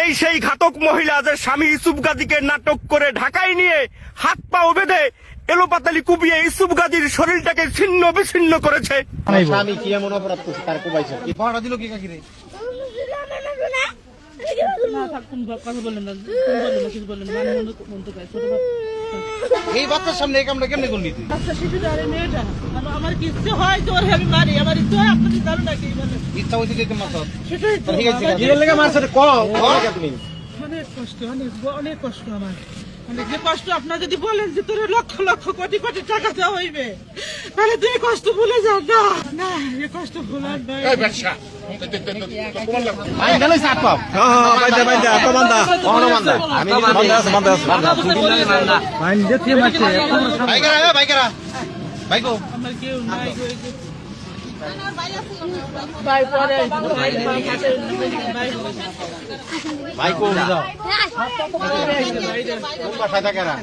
এই সেই ঘাতক মহিলা যে স্বামী ইউসুফ গাজীকে নাটক করে ঢাকায় নিয়ে হাত পা বেঁধে এলোপাতালি কুপিয়ে ইউসুফ গাজীর শরীরটাকে ছিন্ন বিচ্ছিন্ন করেছে। স্বামী কি এমন অপরাধ করছে তার কোবাইছে কি ভাড়া দিল কি কাকিরে? এই বাচ্চার সামনে এই কামটা কেমনে করলি তুই? আমার কি ইচ্ছে হয় তোর আমি মারি, আমার ইচ্ছে হয় আপনাদের দারুণ নাকি বলে ইচ্ছা হইছে যে মাছ সেটাই তো ঠিক আছে কি লাগা মারছ ক তুমি অনেক কষ্ট, অনেক কষ্ট আমার। মানে যে কষ্ট আপনারা যদি বলেন যে তোর লক্ষ লক্ষ কোটি কোটি টাকা দেওয়া হইবে, তাহলে তুই কষ্ট ভুলে যা। না না, এই কষ্ট ভুলার নয়। এই ব্যবসা ভাই গেলই সাপ পাপ বাইন্দা তো বান্দা আমি বান্দা বাইন যেতে মারছে ভাই করা ভাই গো আমার কেউ নাই গো। ভাই পরে ভাই কো যাও কোন বাসা থাকেরা